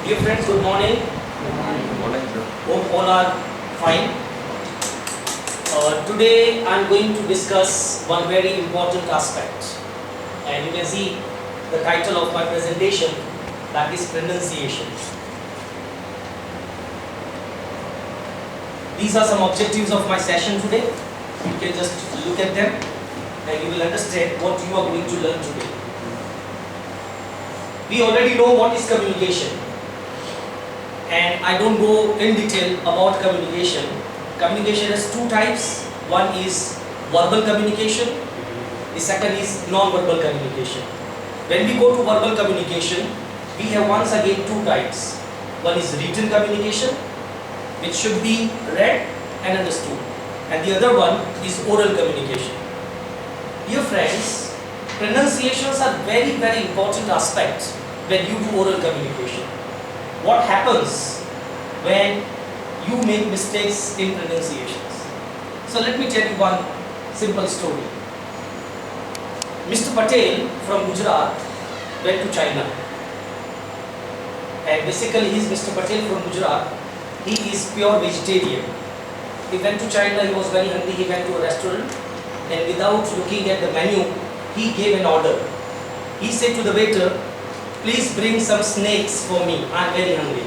Dear friends, good morning. Hope all are fine. Today I am going to discuss one very important aspect, and you can see the title of my presentation, that is pronunciation. These are some objectives of my session today. You can just look at them and you will understand what you are going to learn today. We already know what is communication, and I don't go in detail about communication. Communication has two types. One is verbal communication, the second is non-verbal communication. When we go to verbal communication, we have once again two types. One is written communication, which should be read and understood, and the other one is oral communication. Dear friends, pronunciations are very important aspects when you do oral communication. What happens when you make mistakes in pronunciations? So let me tell you one simple story. Mr. Patel from Gujarat went to China, and basically he is Mr. Patel from Gujarat. He is pure vegetarian. He went to China, he was very hungry, he went to a restaurant, and without looking at the menu, he gave an order. He said to the waiter, "Please bring some snakes for me, I am very hungry."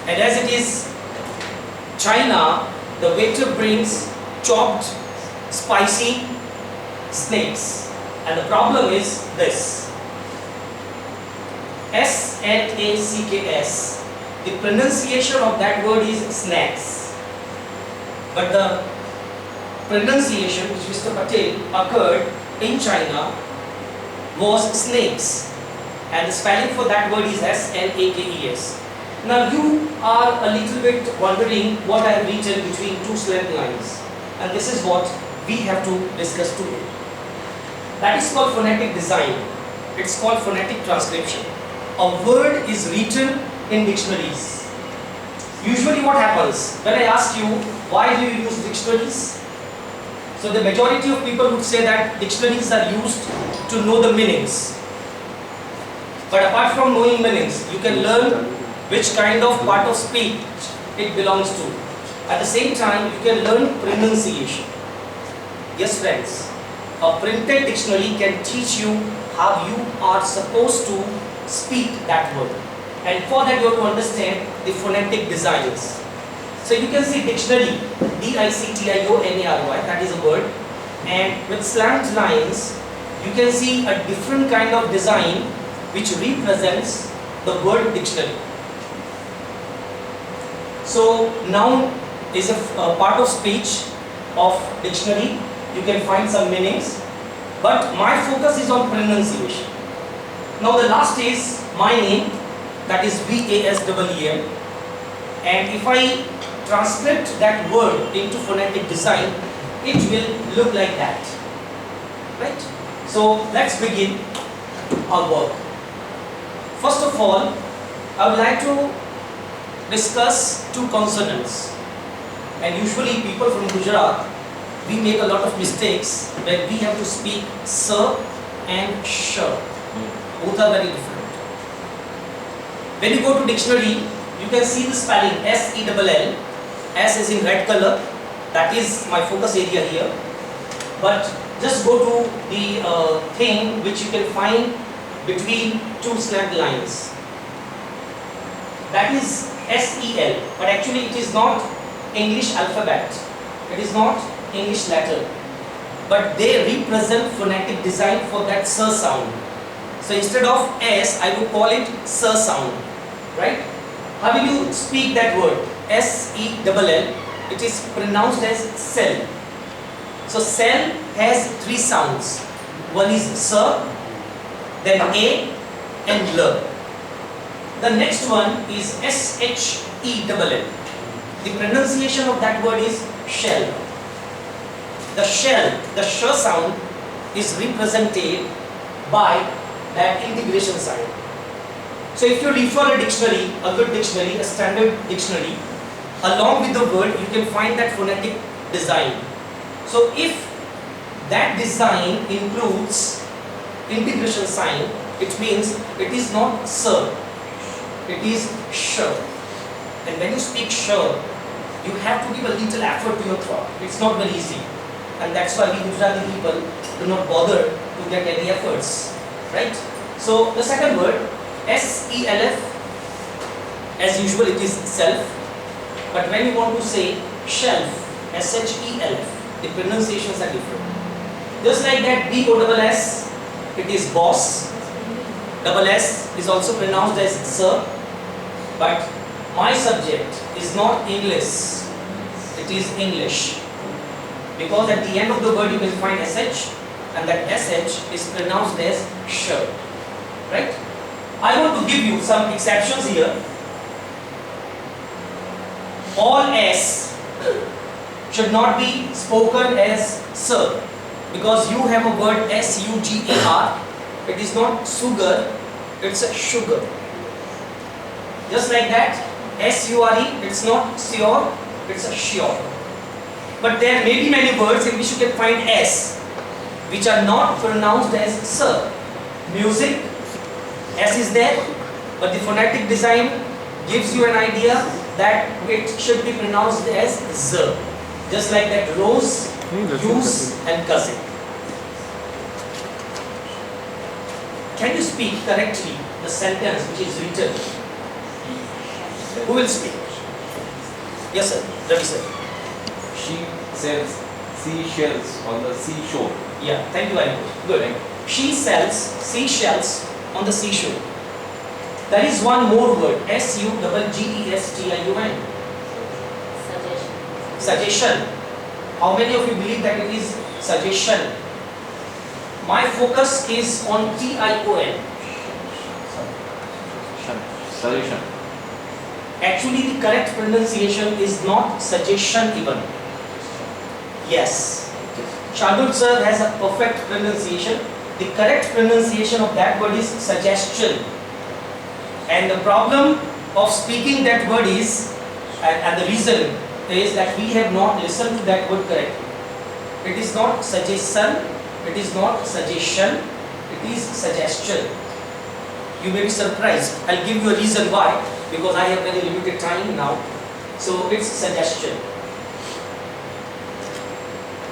And as it is China, the waiter brings chopped, spicy snakes. And the problem is this: S-N-A-C-K-S. The pronunciation of that word is snacks. But the pronunciation which Mr. Patel occurred in China was snakes. And the spelling for that word is S-N-A-K-E-S. Now you are a little bit wondering what I have written between two slant lines. And this is what we have to discuss today. That is called phonetic design. It's called phonetic transcription. A word is written in dictionaries. Usually what happens, when I ask you, why do you use dictionaries? So the majority of people would say that dictionaries are used to know the meanings. But apart from knowing meanings, you can learn which kind of part of speech it belongs to. At the same time, you can learn pronunciation. Yes friends, a printed dictionary can teach you how you are supposed to speak that word. And for that you have to understand the phonetic designs. So you can see dictionary, D-I-C-T-I-O-N-A-R-Y, that is a word. And with slant lines, you can see a different kind of design which represents the word dictionary. So noun is a part of speech of dictionary. You can find some meanings, but my focus is on pronunciation. Now the last is my name, that is V-A-S-E-E-M, and if I transcript that word into phonetic design, it will look like that, right? So let's begin our work. First of all, I would like to discuss two consonants, and usually people from Gujarat, we make a lot of mistakes when we have to speak sir and sh. Both are very different. When you go to dictionary, you can see the spelling S-E-L-L. S is in red color, that is my focus area here. But just go to the thing which you can find between two slant lines. That is S-E-L, but actually it is not English alphabet. It is not English letter. But they represent phonetic design for that S sound. So instead of S, I would call it S sound, right? How will you speak that word? S-E-L-L. It is pronounced as cell. So cell has three sounds. One is S, then A, and L. The next one is S-H-E-L-L. The pronunciation of that word is shell. The shell, the sh sound, is represented by that integration sign. So if you refer a dictionary, a good dictionary, a standard dictionary, along with the word, you can find that phonetic design. So if that design includes integration sign, it means it is not sir. it is sh. And when you speak sh, you have to give a little effort to your throat. It's not very easy. And that's why we Gujarati people do not bother to get any efforts. Right? So the second word, S-E-L-F, as usual it is self. But when you want to say shelf, S-H-E-L-F, the pronunciations are different. Just like that, B-O-S-S, it is boss. Double S is also pronounced as sir. But my subject is not English, it is English. Because at the end of the word you can find SH, and that SH is pronounced as sh. Right? I want to give you some exceptions here. All S should not be spoken as sir, because you have a word S-U-G-A-R. It is not sugar, it's a sugar. Just like that, S-U-R-E, it's not sure, it's a sure. But there may be many words in which you can find S, which are not pronounced as sir. Music, S is there, but the phonetic design gives you an idea that it should be pronounced as Z. Just like that, rose, use and cousin. Can you speak correctly the sentence which is written? Who will speak? Yes sir, Ravi sir. She sells seashells on the seashore. Yeah, thank you very much. Good. She sells seashells on the seashore. There is one more word, S-U-G-G-E-S-T-I-O-N. Suggestion. Suggestion. How many of you believe that it is suggestion? My focus is on T-I-O-N. Suggestion. Actually, the correct pronunciation is not suggestion even. Yes. Shardul sir has a perfect pronunciation. The correct pronunciation of that word is suggestion. And the problem of speaking that word is, and the reason is that we have not listened to that word correctly. It is not suggestion, it is not suggestion, it is suggestion. You may be surprised. I'll give you a reason why, because I have very limited time now. So it's suggestion.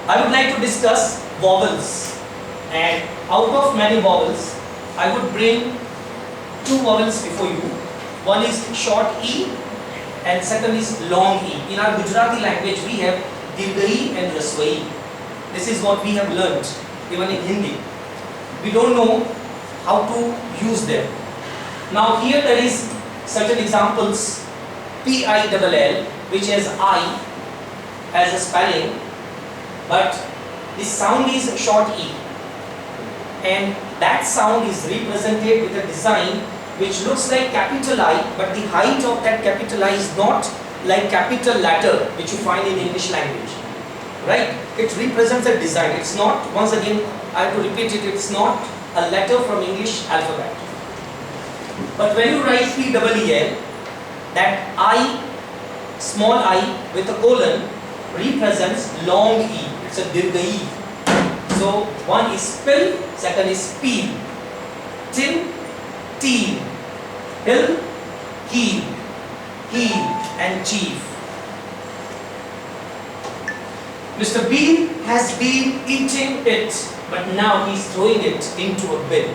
I would like to discuss vowels, and out of many vowels, I would bring two vowels before you. One is short E and second is long E. In our Gujarati language we have Dirghai and Raswai. This is what we have learnt even in Hindi. We don't know how to use them. Now here there is certain examples. P-I-L-L, which has I as a spelling, but the sound is short E, and that sound is represented with a design which looks like capital I, but the height of that capital I is not like capital letter which you find in English language, right? It represents a design. It's not, once again I have to repeat it, it's not a letter from English alphabet. But when you write P-E-E-L, that I, small I with a colon, represents long E. It's a Dirghai. So one is pill, second is peel. Tin, teen, hill, heel, and chief. Mr. B has been eating it, but now he's throwing it into a bin.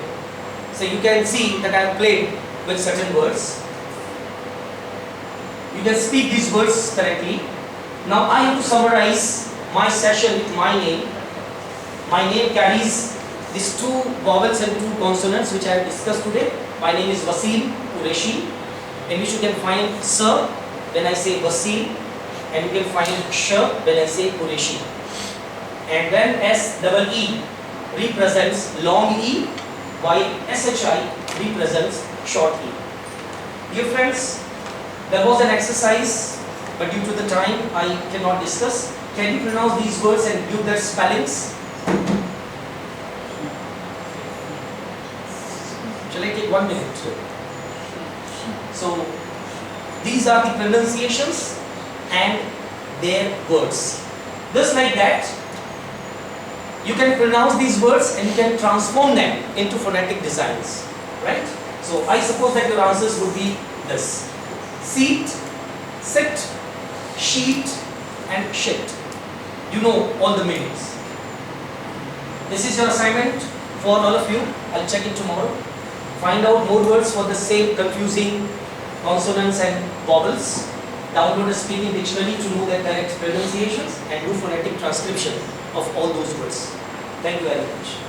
So you can see that I have played with certain words. You can speak these words correctly. Now I have to summarize my session with my name. My name carries these two vowels and two consonants which I have discussed today. My name is Vaseem, Qureshi, in which you can find sir when I say Vaseem, and you can find sh when I say Qureshi. And when S-E-E represents long E, while SHI represents short E. Dear friends, there was an exercise, but due to the time I cannot discuss. Can you pronounce these words and give their spellings? Shall I take 1 minute? So, these are the pronunciations and their words. Just like that, you can pronounce these words and you can transform them into phonetic designs, right? So, I suppose that your answers would be this. Seat, sit, sheet and shit. You know all the meanings. This is your assignment for all of you. I'll check it tomorrow. Find out more words for the same confusing consonants and vowels. Download a speaking dictionary to know their correct pronunciations and do phonetic transcription of all those words. Thank you very much.